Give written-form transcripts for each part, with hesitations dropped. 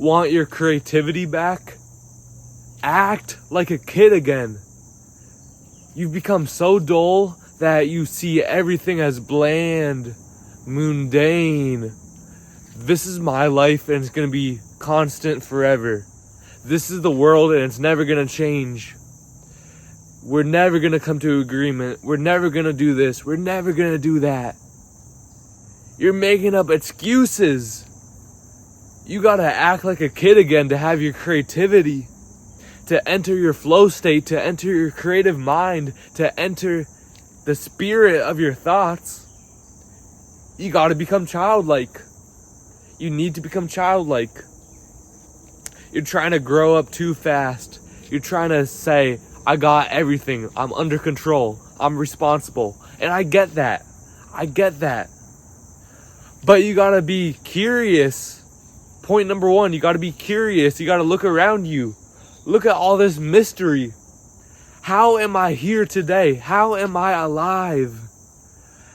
Want your creativity back? Act like a kid again. You've become so dull that you see everything as bland, mundane. This is my life and it's going to be constant forever. This is the world and it's never going to change. We're never going to come to agreement. We're never going to do this. We're never going to do that. You're making up excuses. You got to act like a kid again to have your creativity, to enter your flow state, to enter your creative mind, to enter the spirit of your thoughts. You got to become childlike. You need to become childlike. You're trying to grow up too fast. You're trying to say, I got everything. I'm under control. I'm responsible. And I get that. I get that. But you got to be curious. Point number one, you got to be curious. You got to look around you. Look at all this mystery. How am I here today? How am I alive?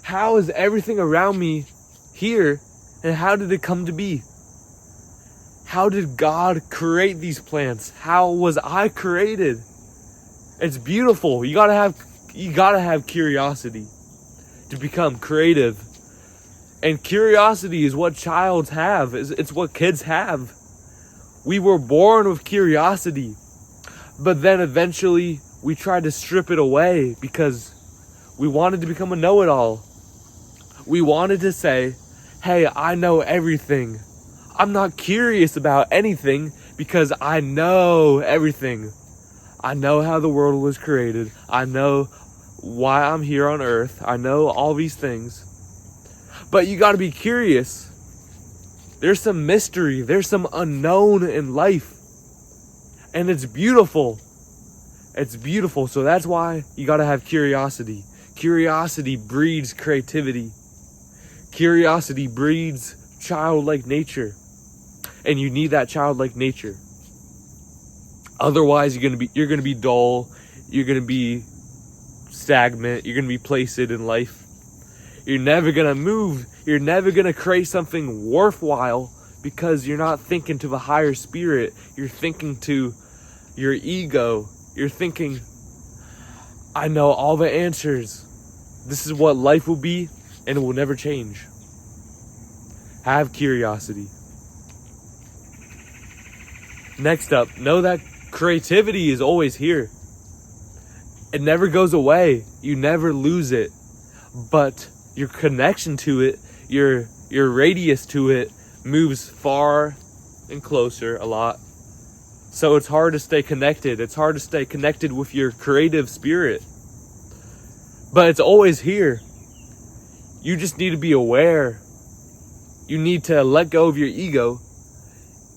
How is everything around me here? And how did it come to be? How did God create these plants? How was I created? It's beautiful. You gotta have curiosity to become creative. And curiosity is what childs have. It's what kids have. We were born with curiosity, but then eventually we tried to strip it away because we wanted to become a know-it-all. We wanted to say, hey, I know everything. I'm not curious about anything because I know everything. I know how the world was created. I know why I'm here on earth. I know all these things. But you got to be curious. There's some mystery. There's some unknown in life. And it's beautiful. It's beautiful. So that's why you got to have curiosity. Curiosity breeds creativity. Curiosity breeds childlike nature. And you need that childlike nature. Otherwise, you're gonna be dull. You're gonna be stagnant. You're gonna be placid in life. You're never gonna move. You're never gonna create something worthwhile because you're not thinking to the higher spirit. You're thinking to your ego. You're thinking, I know all the answers. This is what life will be, and it will never change. Have curiosity. Next up, know that creativity is always here. It never goes away. You never lose it. But your connection to it, your radius to it moves far and closer a lot. So it's hard to stay connected. It's hard to stay connected with your creative spirit. But it's always here. You just need to be aware. You need to let go of your ego.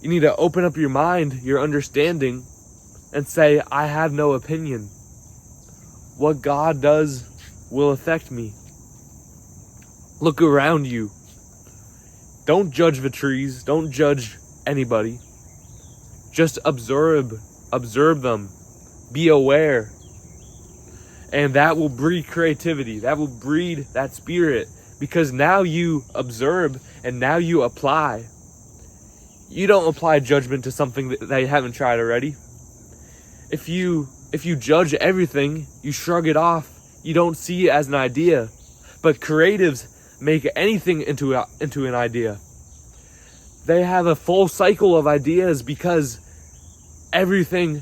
You need to open up your mind, your understanding, and say, I have no opinion. What God does will affect me. Look around you. Don't judge the trees. Don't judge anybody. Just observe them. Be aware. And that will breed creativity. That will breed that spirit. Because now you observe and now you apply. You don't apply judgment to something that you haven't tried already. If you judge everything, you shrug it off. You don't see it as an idea. But creatives make anything into an idea. They have a full cycle of ideas because everything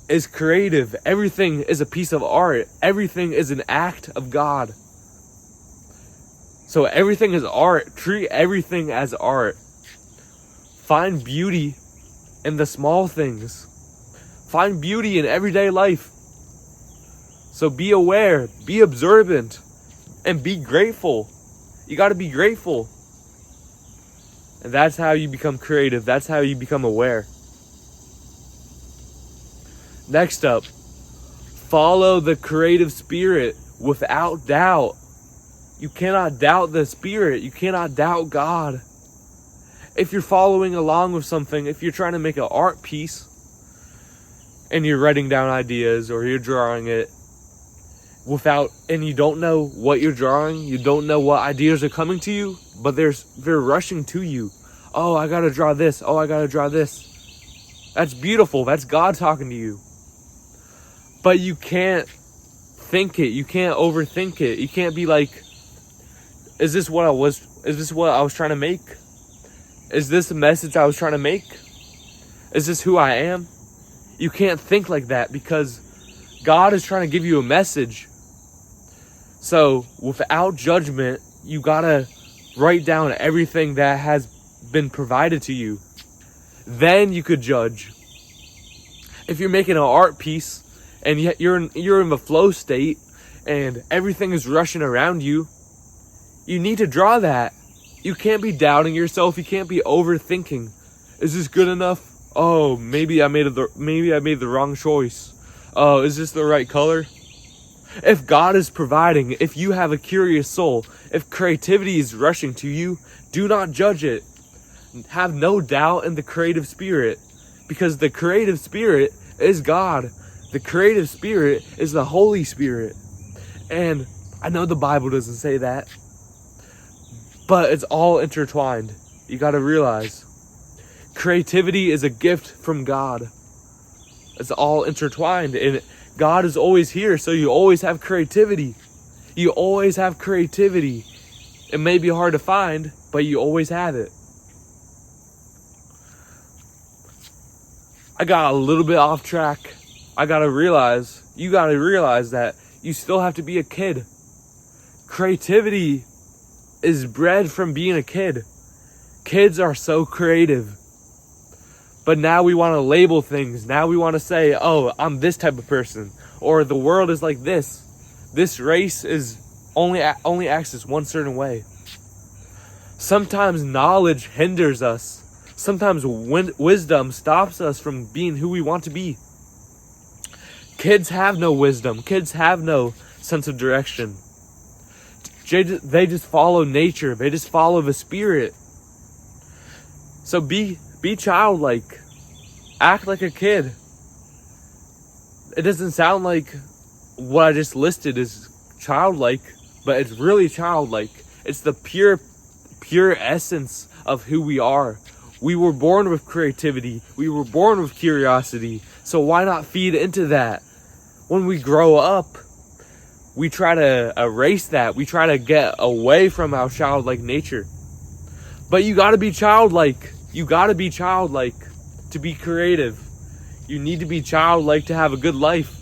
is creative. Everything is a piece of art. Everything is an act of God. So everything is art. Treat everything as art. Find beauty in the small things. Find beauty in everyday life. So be aware, be observant, and be grateful. You got to be grateful. And that's how you become creative. That's how you become aware. Next up, follow the creative spirit without doubt. You cannot doubt the spirit. You cannot doubt God. If you're following along with something, if you're trying to make an art piece and you're writing down ideas or you're drawing it and you don't know what you're drawing, you don't know what ideas are coming to you, but they're rushing to you. Oh, I gotta draw this. Oh, I gotta draw this. That's beautiful. That's God talking to you. But you can't think it. You can't overthink it. You can't be like, is this what I was trying to make? Is this the message I was trying to make? Is this who I am? You can't think like that, because God is trying to give you a message. So without judgment, you gotta write down everything that has been provided to you. Then you could judge. If you're making an art piece and you're in the flow state and everything is rushing around you, you need to draw that. You can't be doubting yourself. You can't be overthinking. Is this good enough? Oh, maybe I made the wrong choice. Oh, is this the right color? If God is providing, if you have a curious soul, if creativity is rushing to you, do not judge it. Have no doubt in the creative spirit, because the creative spirit is God. The creative spirit is the Holy Spirit. And I know the Bible doesn't say that, but it's all intertwined. You got to realize creativity is a gift from God. It's all intertwined, and God is always here, so you always have creativity. You always have creativity. It may be hard to find, but you always have it. I got a little bit off track. You gotta realize that you still have to be a kid. Creativity is bred from being a kid. Kids are so creative. But now we want to label things. Now we want to say, oh, I'm this type of person. Or the world is like this. This race is only acts this one certain way. Sometimes knowledge hinders us. Sometimes wisdom stops us from being who we want to be. Kids have no wisdom. Kids have no sense of direction. They just follow nature. They just follow the spirit. So be childlike. Act like a kid. It doesn't sound like what I just listed is childlike, but it's really childlike. It's the pure essence of who we are. We were born with creativity. We were born with curiosity. So why not feed into that? When we grow up, we try to erase that. We try to get away from our childlike nature. But you gotta be childlike. You gotta be childlike to be creative. You need to be childlike to have a good life.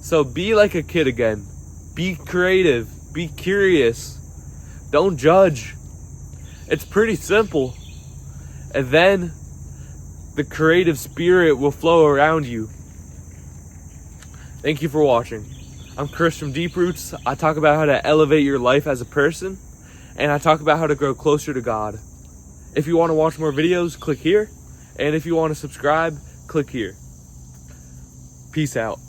So be like a kid again. Be creative. Be curious. Don't judge. It's pretty simple. And then the creative spirit will flow around you. Thank you for watching. I'm Chris from Deep Roots. I talk about how to elevate your life as a person, and I talk about how to grow closer to God. If you want to watch more videos, click here. And if you want to subscribe, click here. Peace out.